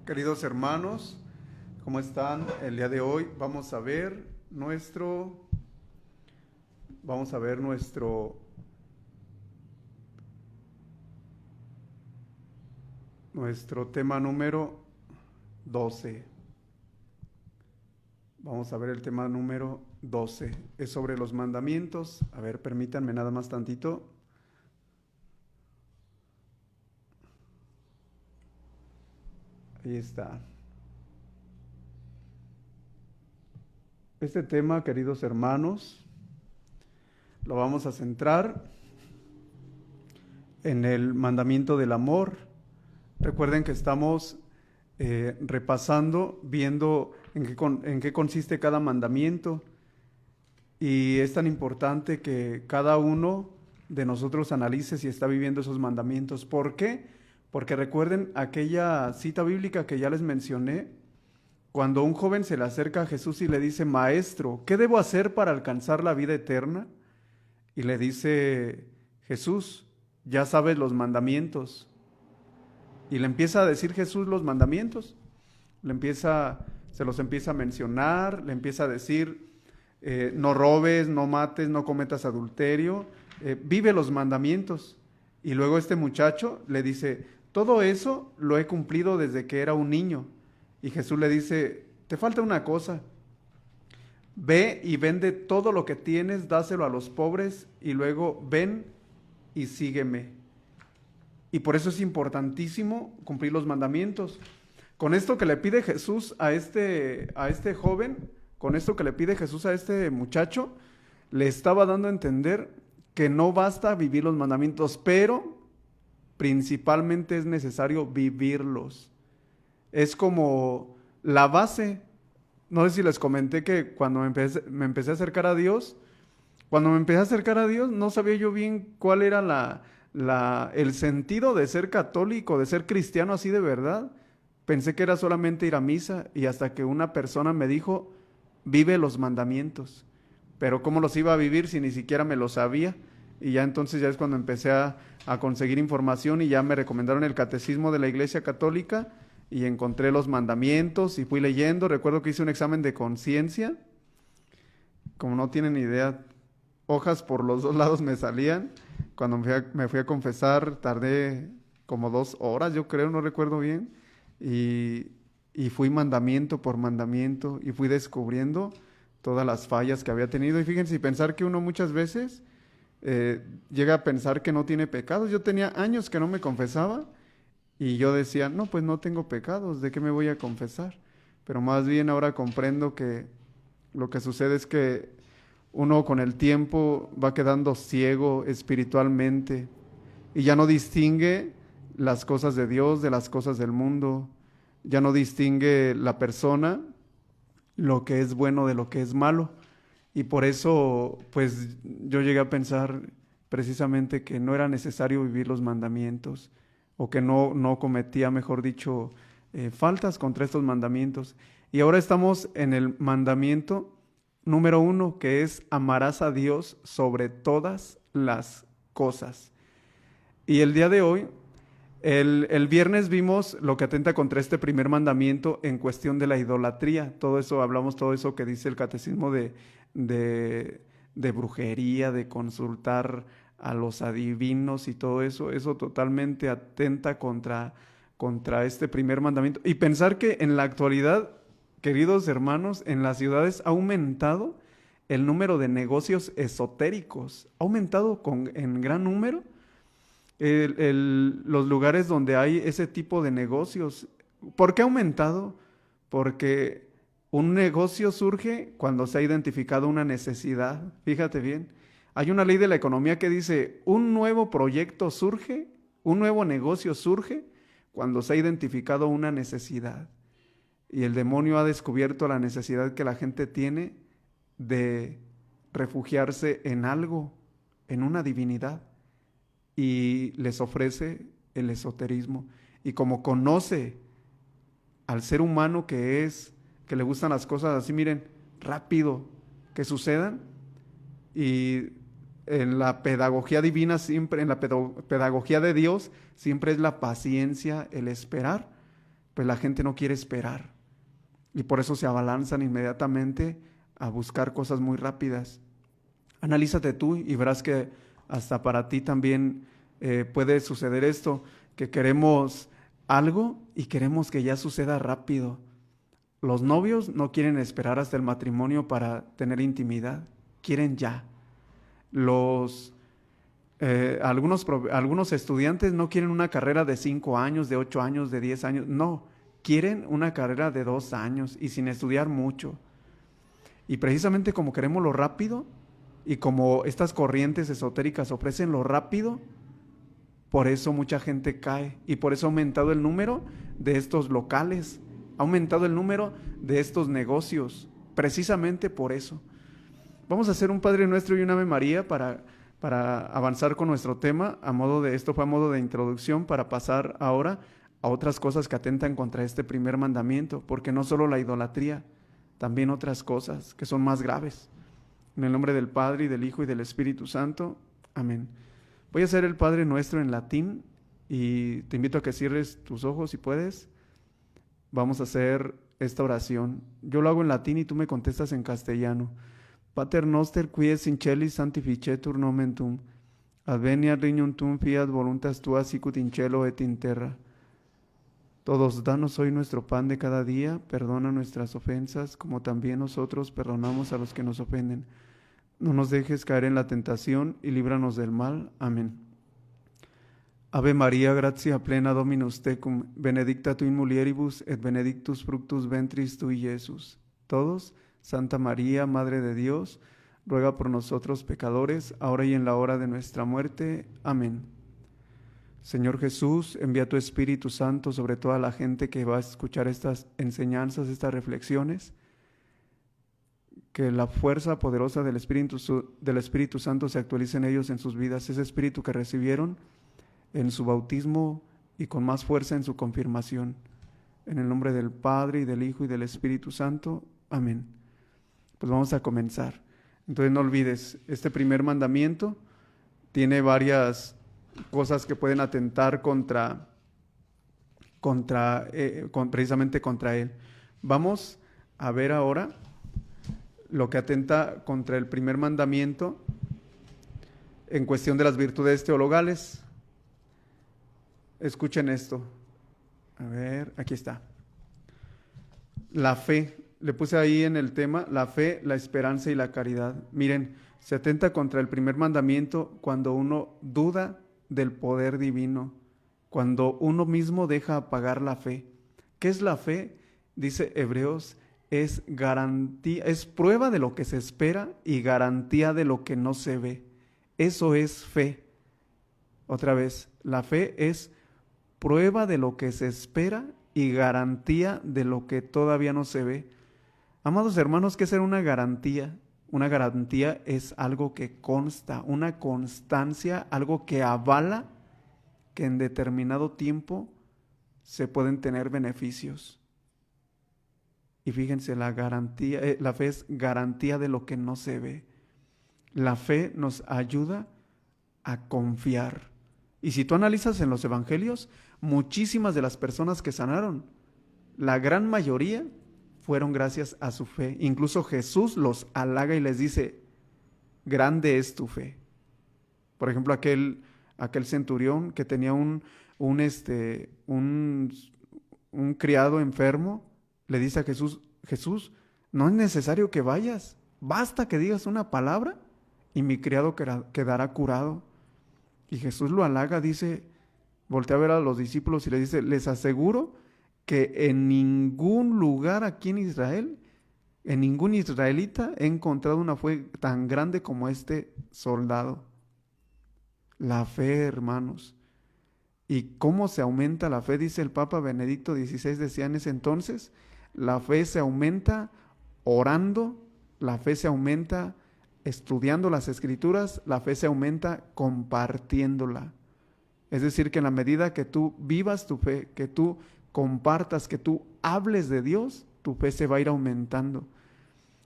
Queridos hermanos, ¿cómo están? El día de hoy vamos a ver nuestro tema número 12. Vamos a ver el tema número 12. Es sobre los mandamientos. A ver, permítanme nada más tantito. Ahí está. Este tema, queridos hermanos, lo vamos a centrar en el mandamiento del amor. Recuerden que estamos repasando, viendo en qué consiste cada mandamiento, y es tan importante que cada uno de nosotros analice si está viviendo esos mandamientos. ¿Por qué? Porque recuerden aquella cita bíblica que ya les mencioné, cuando un joven se le acerca a Jesús y le dice: Maestro, ¿qué debo hacer para alcanzar la vida eterna? Y le dice Jesús: ya sabes los mandamientos. Y le empieza a decir Jesús los mandamientos. Se los empieza a mencionar, le empieza a decir: no robes, no mates, no cometas adulterio, vive los mandamientos. Y luego este muchacho le dice: todo eso lo he cumplido desde que era un niño. Y Jesús le dice: te falta una cosa. Ve y vende todo lo que tienes, dáselo a los pobres, y luego ven y sígueme. Y por eso es importantísimo cumplir los mandamientos. Con esto que le pide Jesús a este joven, con esto que le pide Jesús a este muchacho, le estaba dando a entender que no basta vivir los mandamientos, pero principalmente es necesario vivirlos. Es como la base. No sé si les comenté que cuando me empecé a acercar a Dios, no sabía yo bien cuál era el sentido de ser católico, de ser cristiano así de verdad. Pensé que era solamente ir a misa, y hasta que una persona me dijo: vive los mandamientos. Pero ¿cómo los iba a vivir si ni siquiera me los sabía? Y ya entonces ya es cuando empecé a conseguir información, y ya me recomendaron el catecismo de la Iglesia Católica, y encontré los mandamientos y fui leyendo. Recuerdo que hice un examen de conciencia. Como no tienen idea, hojas por los dos lados me salían. Cuando me fui a confesar, tardé como 2 horas, yo creo, no recuerdo bien. Y fui mandamiento por mandamiento y fui descubriendo todas las fallas que había tenido. Y fíjense, y pensar que uno muchas veces llega a pensar que no tiene pecados. Yo tenía años que no me confesaba, y yo decía: no, pues no tengo pecados, ¿de qué me voy a confesar? Pero más bien ahora comprendo que lo que sucede es que uno con el tiempo va quedando ciego espiritualmente, y ya no distingue las cosas de Dios de las cosas del mundo. Ya no distingue la persona lo que es bueno de lo que es malo. Y por eso, pues yo llegué a pensar precisamente que no era necesario vivir los mandamientos, o que no cometía, mejor dicho, faltas contra estos mandamientos. Y ahora estamos en el mandamiento número 1, que es: amarás a Dios sobre todas las cosas. Y el día de hoy, el viernes vimos lo que atenta contra este primer mandamiento en cuestión de la idolatría. Todo eso, hablamos todo eso que dice el catecismo de brujería, de consultar a los adivinos y todo eso. Eso totalmente atenta contra este primer mandamiento. Y pensar que en la actualidad, queridos hermanos, en las ciudades ha aumentado el número de negocios esotéricos. Ha aumentado en gran número los lugares donde hay ese tipo de negocios. ¿Por qué ha aumentado? Porque un negocio surge cuando se ha identificado una necesidad. Fíjate bien, hay una ley de la economía que dice: un nuevo proyecto surge, un nuevo negocio surge cuando se ha identificado una necesidad. Y el demonio ha descubierto la necesidad que la gente tiene de refugiarse en algo, en una divinidad, y les ofrece el esoterismo. Y como conoce al ser humano que le gustan las cosas así, miren, rápido, que sucedan, y en la pedagogía divina siempre, en la pedagogía de Dios, siempre es la paciencia, el esperar. pues la gente no quiere esperar. Y por eso se abalanzan inmediatamente a buscar cosas muy rápidas. Analízate tú y verás que hasta para ti también puede suceder esto, que queremos algo y queremos que ya suceda rápido. Los novios no quieren esperar hasta el matrimonio para tener intimidad, quieren ya. Algunos estudiantes no quieren una carrera de 5 años, de 8 años, de 10 años, no, quieren una carrera de 2 años y sin estudiar mucho. Y precisamente como queremos lo rápido y como estas corrientes esotéricas ofrecen lo rápido, por eso mucha gente cae y por eso ha aumentado el número de estos locales, ha aumentado el número de estos negocios, precisamente por eso. Vamos a hacer un Padre Nuestro y un Ave María para avanzar con nuestro tema. Esto fue a modo de introducción para pasar ahora a otras cosas que atentan contra este primer mandamiento, porque no solo la idolatría, también otras cosas que son más graves. En el nombre del Padre, y del Hijo, y del Espíritu Santo. Amén. Voy a hacer el Padre Nuestro en latín y te invito a que cierres tus ojos si puedes. Vamos a hacer esta oración. Yo lo hago en latín y tú me contestas en castellano. Pater noster, qui es in celis sanctificetur nomen tuum. Adveniat regnum tuum, fiat voluntas tua sicut in cielo et in terra. Todos, danos hoy nuestro pan de cada día, perdona nuestras ofensas, como también nosotros perdonamos a los que nos ofenden. No nos dejes caer en la tentación y líbranos del mal. Amén. Ave María, gratia plena Dominus tecum, benedicta tu in mulieribus et benedictus fructus ventris tui, Jesús. Todos, Santa María, Madre de Dios, ruega por nosotros pecadores, ahora y en la hora de nuestra muerte. Amén. Señor Jesús, envía tu Espíritu Santo sobre toda la gente que va a escuchar estas enseñanzas, estas reflexiones, que la fuerza poderosa del Espíritu Santo se actualice en ellos, en sus vidas, ese Espíritu que recibieron en su bautismo y con más fuerza en su confirmación. En el nombre del Padre, y del Hijo, y del Espíritu Santo. Amén. Pues vamos a comenzar. Entonces no olvides, este primer mandamiento tiene varias cosas que pueden atentar precisamente contra él. Vamos a ver ahora lo que atenta contra el primer mandamiento en cuestión de las virtudes teologales. Escuchen esto. A ver, aquí está. La fe. Le puse ahí en el tema la fe, la esperanza y la caridad. Miren, se atenta contra el primer mandamiento cuando uno duda del poder divino, cuando uno mismo deja apagar la fe. ¿Qué es la fe? Dice Hebreos, es garantía, es prueba de lo que se espera y garantía de lo que no se ve. Eso es fe. Otra vez, la fe es prueba de lo que se espera y garantía de lo que todavía no se ve. Amados hermanos, ¿qué será una garantía? Una garantía es algo que consta, una constancia, algo que avala que en determinado tiempo se pueden tener beneficios. Y fíjense, la fe es garantía de lo que no se ve. La fe nos ayuda a confiar. Y si tú analizas en los evangelios, muchísimas de las personas que sanaron, la gran mayoría fueron gracias a su fe. Incluso Jesús los halaga y les dice, grande es tu fe. Por ejemplo, aquel centurión que tenía un criado enfermo, le dice a Jesús, Jesús, no es necesario que vayas, basta que digas una palabra y mi criado quedará curado. Y Jesús lo halaga, dice, voltea a ver a los discípulos y le dice, les aseguro que en ningún lugar aquí en Israel, en ningún israelita he encontrado una fe tan grande como este soldado. La fe, hermanos. ¿Y cómo se aumenta la fe? Dice el Papa Benedicto XVI, decía en ese entonces, la fe se aumenta orando, la fe se aumenta estudiando las Escrituras, la fe se aumenta compartiéndola. Es decir, que en la medida que tú vivas tu fe, que tú compartas, que tú hables de Dios, tu fe se va a ir aumentando.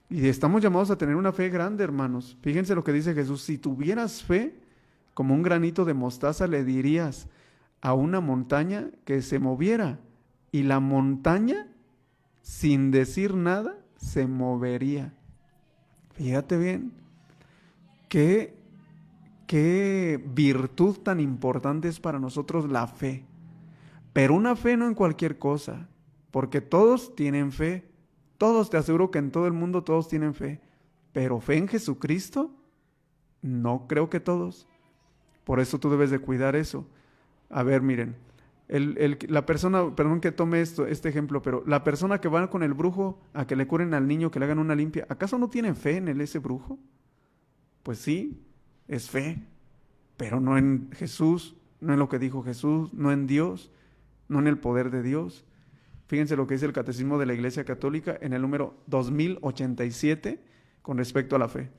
Y estamos llamados a tener una fe grande, hermanos. Fíjense lo que dice Jesús, si tuvieras fe, como un granito de mostaza, le dirías a una montaña que se moviera y la montaña, sin decir nada, se movería. Fíjate bien, qué virtud tan importante es para nosotros la fe. Pero una fe no en cualquier cosa, porque todos tienen fe. Todos, te aseguro que en todo el mundo todos tienen fe. Pero fe en Jesucristo, no creo que todos. Por eso tú debes de cuidar eso. A ver, miren, la persona, perdón que tome este ejemplo, pero la persona que va con el brujo a que le curen al niño, que le hagan una limpia, ¿acaso no tiene fe en ese brujo? Pues sí, es fe, pero no en Jesús, no en lo que dijo Jesús, no en Dios, no en el poder de Dios. Fíjense lo que dice el Catecismo de la Iglesia Católica en el número 2087 con respecto a la fe.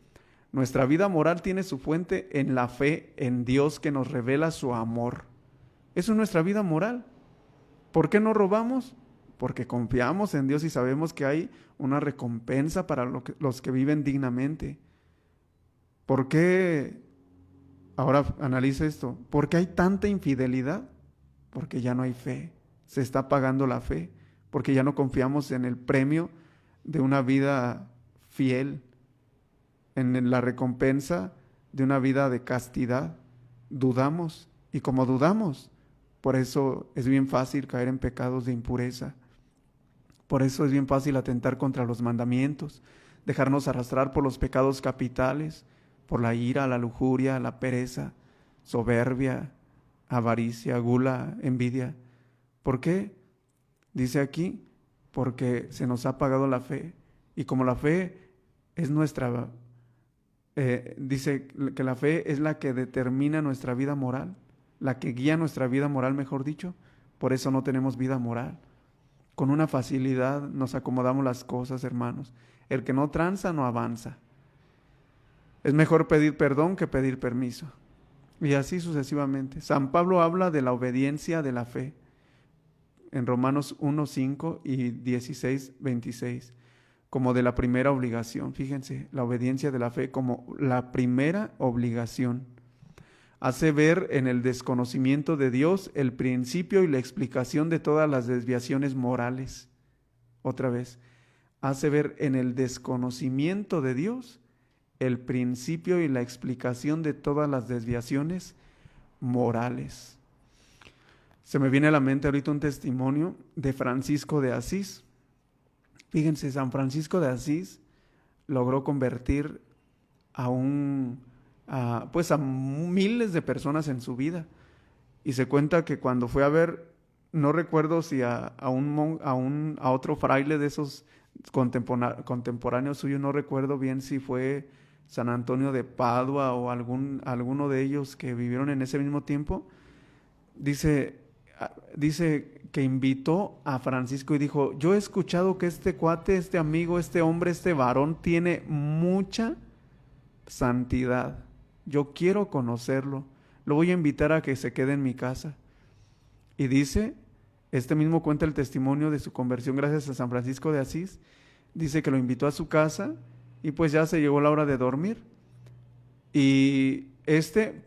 Nuestra vida moral tiene su fuente en la fe en Dios que nos revela su amor. Eso es nuestra vida moral. ¿Por qué no robamos? Porque confiamos en Dios y sabemos que hay una recompensa para los que viven dignamente. ¿Por qué? Ahora analiza esto. ¿Por qué hay tanta infidelidad? Porque ya no hay fe. Se está pagando la fe. Porque ya no confiamos en el premio de una vida fiel, en la recompensa de una vida de castidad. Dudamos. Y como dudamos, por eso es bien fácil caer en pecados de impureza. Por eso es bien fácil atentar contra los mandamientos, dejarnos arrastrar por los pecados capitales, por la ira, la lujuria, la pereza, soberbia, avaricia, gula, envidia. ¿Por qué? Dice aquí, porque se nos ha pagado la fe. Y como la fe es nuestra, dice que la fe es la que determina nuestra vida moral, la que guía nuestra vida moral, mejor dicho. Por eso no tenemos vida moral. Con una facilidad nos acomodamos las cosas, hermanos. El que no tranza no avanza. Es mejor pedir perdón que pedir permiso. Y así sucesivamente. San Pablo habla de la obediencia de la fe en Romanos 1:5 y 16:26, como de la primera obligación. Fíjense, la obediencia de la fe como la primera obligación. Hace ver en el desconocimiento de Dios el principio y la explicación de todas las desviaciones morales. Otra vez, hace ver en el desconocimiento de Dios el principio y la explicación de todas las desviaciones morales. Se me viene a la mente ahorita un testimonio de Francisco de Asís. Fíjense, San Francisco de Asís logró convertir a miles de personas en su vida. Y se cuenta que cuando fue a ver, no recuerdo si a otro fraile de esos contemporáneos suyos, no recuerdo bien si fue San Antonio de Padua o alguno de ellos que vivieron en ese mismo tiempo. Dice que invitó a Francisco y dijo: yo he escuchado que este cuate, este amigo, este hombre, este varón tiene mucha santidad. Yo quiero conocerlo. Lo voy a invitar a que se quede en mi casa. Y dice, este mismo cuenta el testimonio de su conversión gracias a San Francisco de Asís. Dice que lo invitó a su casa y pues ya se llegó la hora de dormir. Y este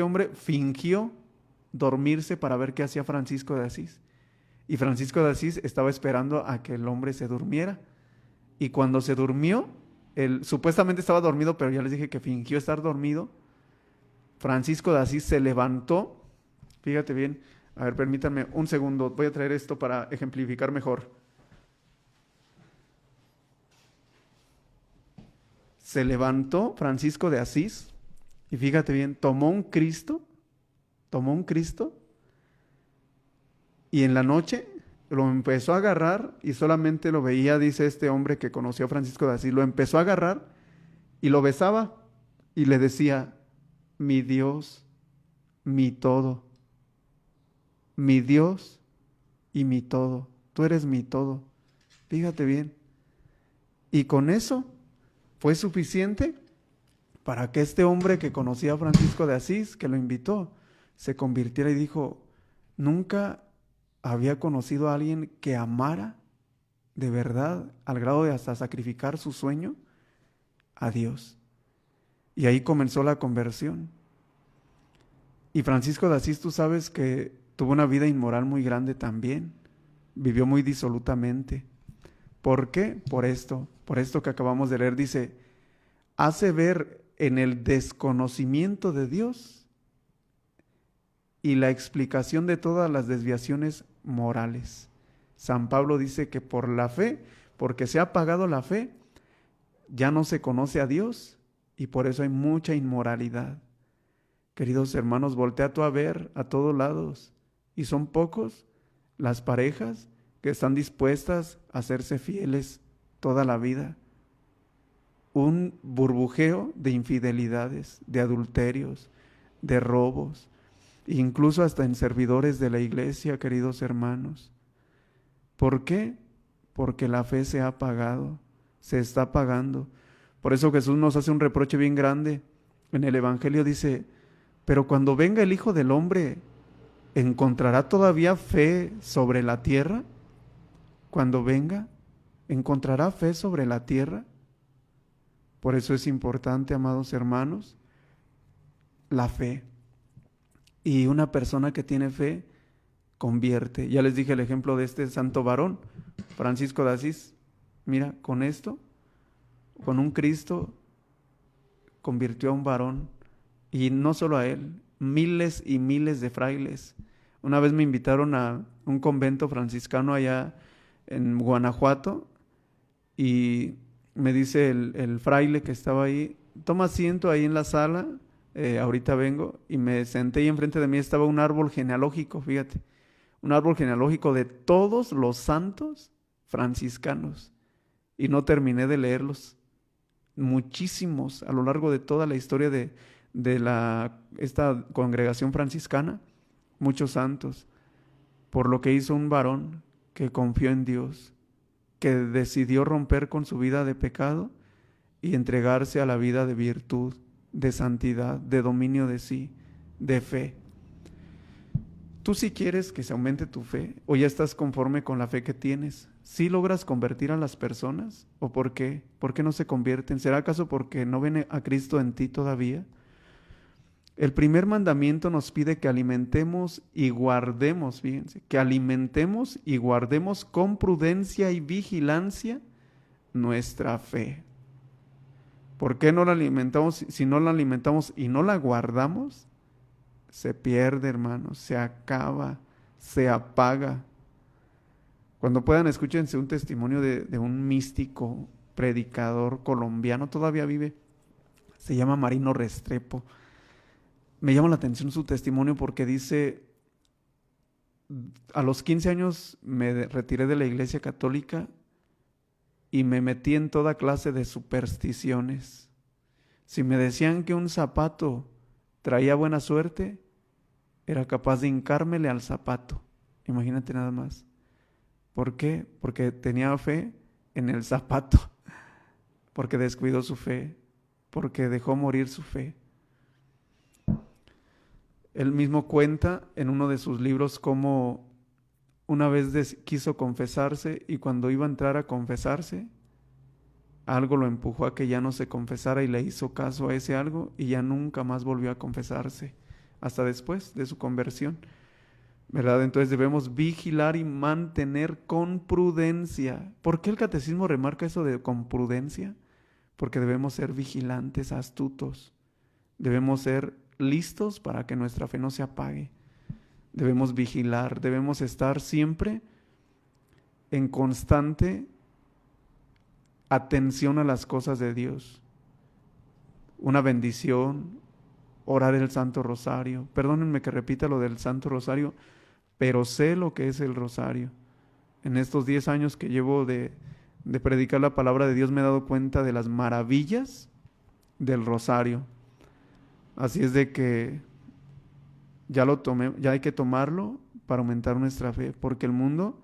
hombre fingió dormirse para ver qué hacía Francisco de Asís. Y Francisco de Asís estaba esperando a que el hombre se durmiera. Y cuando se durmió, él supuestamente estaba dormido, pero ya les dije que fingió estar dormido. Francisco de Asís se levantó. Fíjate bien. A ver, permítanme un segundo. Voy a traer esto para ejemplificar mejor. Se levantó Francisco de Asís y fíjate bien, tomó un Cristo y en la noche lo empezó a agarrar y solamente lo veía, dice este hombre que conoció a Francisco de Asís, lo empezó a agarrar y lo besaba y le decía: mi Dios, mi todo, mi Dios y mi todo, tú eres mi todo. Fíjate bien. Y con eso fue suficiente para que este hombre que conocía a Francisco de Asís, que lo invitó, se convirtiera y dijo: nunca había conocido a alguien que amara de verdad al grado de hasta sacrificar su sueño a Dios. Y ahí comenzó la conversión. Y Francisco de Asís, tú sabes que tuvo una vida inmoral muy grande también. vivió muy disolutamente. ¿Por qué? Por esto que acabamos de leer, dice, hace ver en el desconocimiento de Dios y la explicación de todas las desviaciones morales. San Pablo dice que por la fe, porque se ha apagado la fe, ya no se conoce a Dios y por eso hay mucha inmoralidad. Queridos hermanos, voltea tú a ver a todos lados y son pocos las parejas que están dispuestas a hacerse fieles toda la vida. Un burbujeo de infidelidades, de adulterios, de robos, incluso hasta en servidores de la iglesia, queridos hermanos. ¿Por qué? Porque la fe se ha apagado, se está apagando. Por eso Jesús nos hace un reproche bien grande. En el Evangelio dice, pero cuando venga el Hijo del Hombre, ¿encontrará todavía fe sobre la tierra? Cuando venga, ¿encontrará fe sobre la tierra? Por eso es importante, amados hermanos, la fe. Y una persona que tiene fe convierte. Ya les dije el ejemplo de este santo varón, Francisco de Asís. Mira, con esto, con un Cristo, convirtió a un varón. Y no solo a él, miles y miles de frailes. Una vez me invitaron a un convento franciscano allá en Guanajuato y me dice el fraile que estaba ahí, toma asiento ahí en la sala, ahorita vengo, y me senté y enfrente de mí estaba un árbol genealógico, fíjate, un árbol genealógico de todos los santos franciscanos y no terminé de leerlos, muchísimos a lo largo de toda la historia de esta congregación franciscana, muchos santos, por lo que hizo un varón que confió en Dios, que decidió romper con su vida de pecado y entregarse a la vida de virtud, de santidad, de dominio de sí, de fe. ¿Tú sí quieres que se aumente tu fe o ya estás conforme con la fe que tienes? ¿Sí logras convertir a las personas? ¿O por qué? ¿Por qué no se convierten? ¿Será acaso porque no ven a Cristo en ti todavía? El primer mandamiento nos pide que alimentemos y guardemos, fíjense, que alimentemos y guardemos con prudencia y vigilancia nuestra fe. ¿Por qué no la alimentamos? Si no la alimentamos y no la guardamos, se pierde, hermanos, se acaba, se apaga. Cuando puedan, escúchense un testimonio de un místico predicador colombiano, todavía vive, se llama Marino Restrepo. Me llama la atención su testimonio porque dice, a los 15 años me retiré de la iglesia católica y me metí en toda clase de supersticiones. Si me decían que un zapato traía buena suerte, era capaz de hincármele al zapato. Imagínate nada más. ¿Por qué? Porque tenía fe en el zapato, porque descuidó su fe, porque dejó morir su fe. Él mismo cuenta en uno de sus libros cómo una vez quiso confesarse y cuando iba a entrar a confesarse, algo lo empujó a que ya no se confesara y le hizo caso a ese algo y ya nunca más volvió a confesarse, hasta después de su conversión, ¿verdad? Entonces debemos vigilar y mantener con prudencia. ¿Por qué el catecismo remarca eso de con prudencia? Porque debemos ser vigilantes, astutos, debemos ser listos para que nuestra fe no se apague. Debemos vigilar, debemos estar siempre en constante atención a las cosas de Dios. Una bendición, orar el Santo Rosario. Perdónenme que repita lo del Santo Rosario, pero sé lo que es el Rosario. En estos 10 años que llevo de predicar la palabra de Dios me he dado cuenta de las maravillas del Rosario. Así es de que ya hay que tomarlo para aumentar nuestra fe, porque el mundo,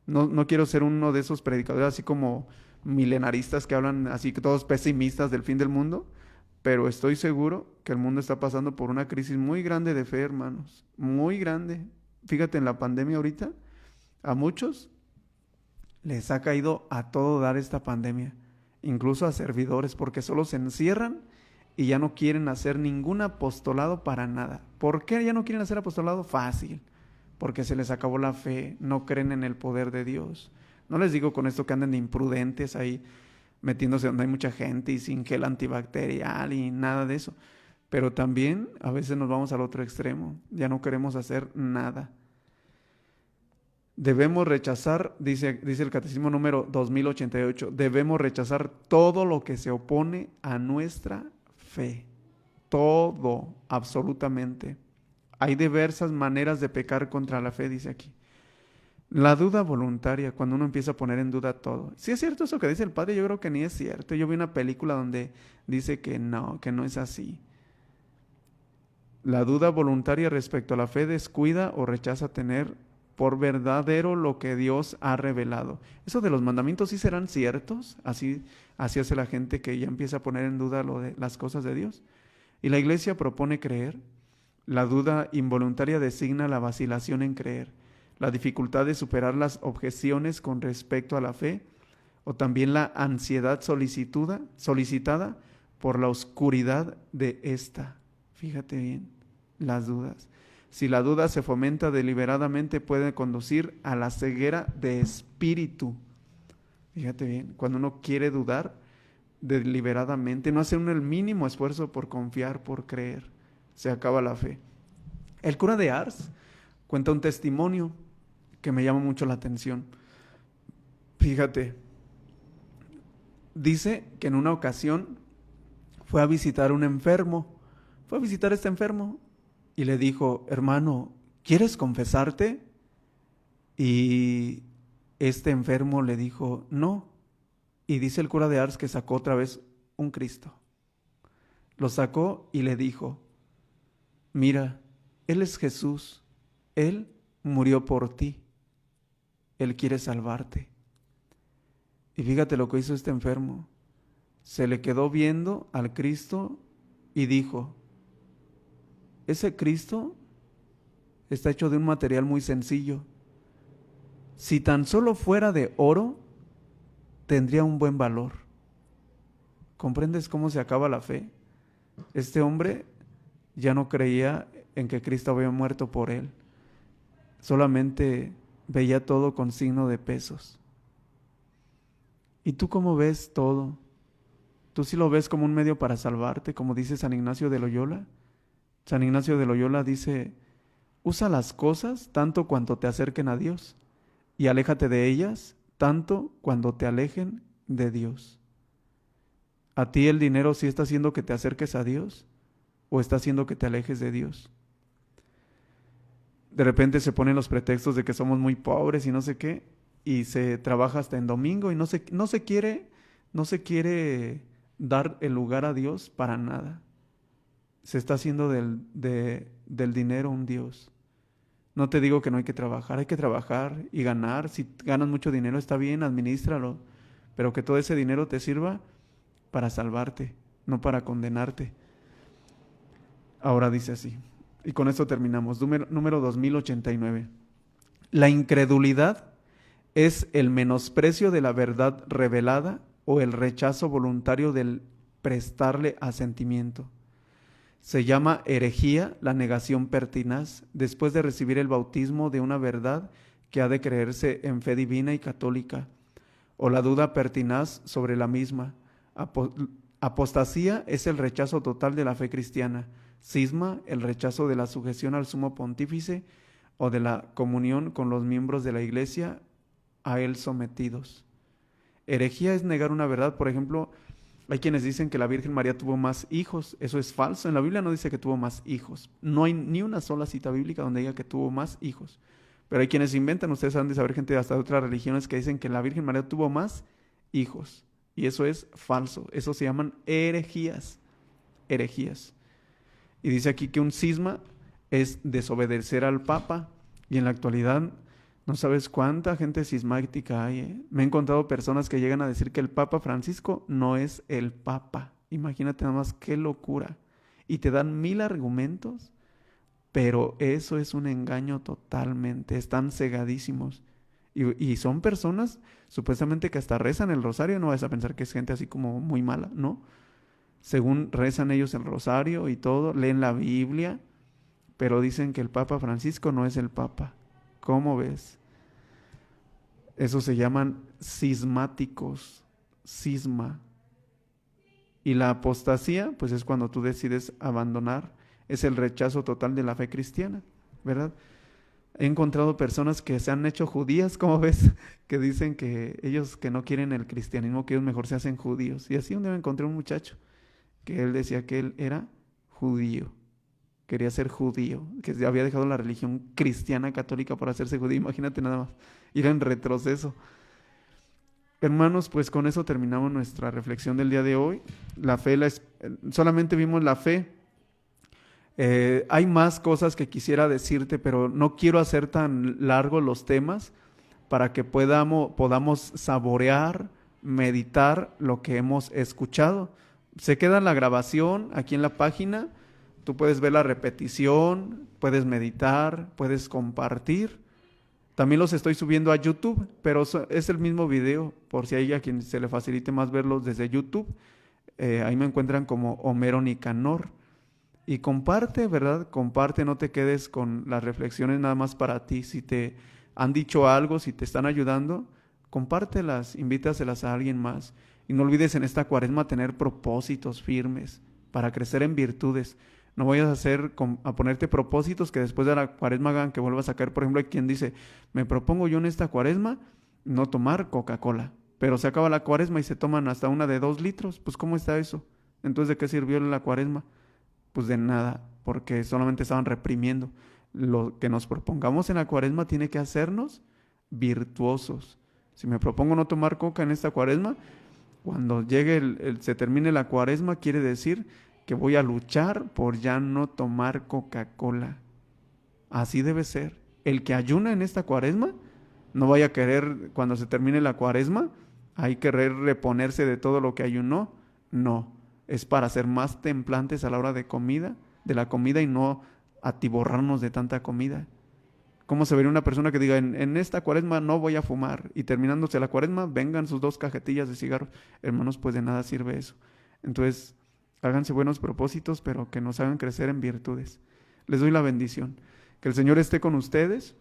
no quiero ser uno de esos predicadores así como milenaristas que hablan así que todos pesimistas del fin del mundo, pero estoy seguro que el mundo está pasando por una crisis muy grande de fe, hermanos, muy grande. Fíjate en la pandemia ahorita, a muchos les ha caído a todo dar esta pandemia, incluso a servidores, porque solo se encierran y ya no quieren hacer ningún apostolado para nada. ¿Por qué ya no quieren hacer apostolado? Fácil. porque se les acabó la fe, no creen en el poder de Dios. No les digo con esto que anden de imprudentes ahí metiéndose donde hay mucha gente y sin gel antibacterial y nada de eso. Pero también a veces nos vamos al otro extremo, ya no queremos hacer nada. Debemos rechazar, dice el Catecismo número 2088, debemos rechazar todo lo que se opone a nuestra fe. Todo, absolutamente. Hay diversas maneras de pecar contra la fe, dice aquí. La duda voluntaria, cuando uno empieza a poner en duda todo. Si es cierto eso que dice el padre, yo creo que ni es cierto. Yo vi una película donde dice que no es así. La duda voluntaria respecto a la fe descuida o rechaza tener por verdadero lo que Dios ha revelado. Eso de los mandamientos sí serán ciertos. Así hace la gente que ya empieza a poner en duda lo de las cosas de Dios. Y la Iglesia propone creer. La duda involuntaria designa la vacilación en creer, la dificultad de superar las objeciones con respecto a la fe, o también la ansiedad solicitada por la oscuridad de esta. Fíjate bien, las dudas. Si la duda se fomenta deliberadamente, puede conducir a la ceguera de espíritu. Fíjate bien, cuando uno quiere dudar deliberadamente, no hace uno el mínimo esfuerzo por confiar, por creer, se acaba la fe. El cura de Ars cuenta un testimonio que me llama mucho la atención. Fíjate, dice que en una ocasión fue a visitar un enfermo, fue a visitar a este enfermo y le dijo: hermano, ¿quieres confesarte? Y este enfermo le dijo: no. Y dice el cura de Ars que sacó otra vez un Cristo. Lo sacó y le dijo: mira, Él es Jesús, Él murió por ti, Él quiere salvarte. Y fíjate lo que hizo este enfermo. Se le quedó viendo al Cristo y dijo: ese Cristo está hecho de un material muy sencillo. Si tan solo fuera de oro, tendría un buen valor. ¿Comprendes cómo se acaba la fe? Este hombre ya no creía en que Cristo había muerto por él. Solamente veía todo con signo de pesos. ¿Y tú cómo ves todo? ¿Tú sí lo ves como un medio para salvarte, como dice San Ignacio de Loyola? San Ignacio de Loyola dice: usa las cosas tanto cuanto te acerquen a Dios, y aléjate de ellas tanto cuando te alejen de Dios. ¿A ti el dinero sí está haciendo que te acerques a Dios o está haciendo que te alejes de Dios? De repente se ponen los pretextos de que somos muy pobres y no sé qué, y se trabaja hasta en domingo y no se quiere dar el lugar a Dios para nada. Se está haciendo del dinero un Dios. No te digo que no hay que trabajar y ganar. Si ganas mucho dinero está bien, administralo, pero que todo ese dinero te sirva para salvarte, no para condenarte. Ahora dice así, y con esto terminamos, número 2089. La incredulidad es el menosprecio de la verdad revelada o el rechazo voluntario del prestarle asentimiento. Se llama herejía la negación pertinaz después de recibir el bautismo de una verdad que ha de creerse en fe divina y católica, o la duda pertinaz sobre la misma. Apostasía es el rechazo total de la fe cristiana. Cisma, el rechazo de la sujeción al sumo pontífice o de la comunión con los miembros de la Iglesia a él sometidos. Herejía es negar una verdad. Por ejemplo, hay quienes dicen que la Virgen María tuvo más hijos. Eso es falso. En la Biblia no dice que tuvo más hijos. No hay ni una sola cita bíblica donde diga que tuvo más hijos. Pero hay quienes inventan, ustedes han de saber, gente hasta de otras religiones, que dicen que la Virgen María tuvo más hijos. Y eso es falso. Eso se llaman herejías. Herejías. Y dice aquí que un cisma es desobedecer al Papa. Y en la actualidad no sabes cuánta gente cismática hay, ¿eh? Me he encontrado personas que llegan a decir que el Papa Francisco no es el Papa. Imagínate nada más qué locura. Y te dan 1000 argumentos, pero eso es un engaño totalmente. Están cegadísimos. Y son personas supuestamente que hasta rezan el rosario. No vas a pensar que es gente así como muy mala, ¿no? Según rezan ellos el rosario y todo, leen la Biblia, pero dicen que el Papa Francisco no es el Papa. ¿Cómo ves? Esos se llaman cismáticos, cisma. Y la apostasía, pues es cuando tú decides abandonar, es el rechazo total de la fe cristiana, ¿verdad? He encontrado personas que se han hecho judías, ¿cómo ves? Que dicen que ellos que no quieren el cristianismo, que ellos mejor se hacen judíos. Y así un día me encontré un muchacho que él decía que él era judío, quería ser judío, que había dejado la religión cristiana católica para hacerse judío. Imagínate nada más, ir en retroceso. Hermanos, pues con eso terminamos nuestra reflexión del día de hoy. La fe, solamente vimos la fe. Hay más cosas que quisiera decirte, pero no quiero hacer tan largos los temas para que podamos saborear, meditar lo que hemos escuchado. Se queda la grabación aquí en la página, tú puedes ver la repetición, puedes meditar, puedes compartir. También los estoy subiendo a YouTube, pero es el mismo video, por si hay a quien se le facilite más verlos desde YouTube. Ahí me encuentran como Homero Nicanor. Y comparte, ¿verdad? Comparte, no te quedes con las reflexiones nada más para ti. Si te han dicho algo, si te están ayudando, compártelas, invítaselas a alguien más. Y no olvides en esta cuaresma tener propósitos firmes para crecer en virtudes. No vayas a ponerte propósitos que después de la cuaresma hagan que vuelvas a caer. Por ejemplo, hay quien dice, me propongo yo en esta cuaresma no tomar Coca-Cola, pero se acaba la cuaresma y se toman hasta una de 2 litros. Pues ¿cómo está eso? Entonces, ¿de qué sirvió la cuaresma? Pues de nada, porque solamente estaban reprimiendo. Lo que nos propongamos en la cuaresma tiene que hacernos virtuosos. Si me propongo no tomar coca en esta cuaresma, cuando llegue se termine la cuaresma, quiere decir que voy a luchar por ya no tomar Coca-Cola. Así debe ser. El que ayuna en esta cuaresma, no vaya a querer, cuando se termine la cuaresma, hay querer reponerse de todo lo que ayunó. No, es para ser más templantes a la hora de la comida y no atiborrarnos de tanta comida. ¿Cómo se vería una persona que diga, en esta cuaresma no voy a fumar, y terminándose la cuaresma, vengan sus 2 cajetillas de cigarros? Hermanos, pues de nada sirve eso. Entonces, háganse buenos propósitos, pero que nos hagan crecer en virtudes. Les doy la bendición. Que el Señor esté con ustedes,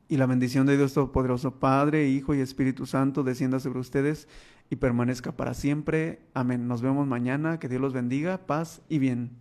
y la bendición de Dios Todopoderoso, Padre, Hijo y Espíritu Santo, descienda sobre ustedes y permanezca para siempre. Amén. Nos vemos mañana. Que Dios los bendiga. Paz y bien.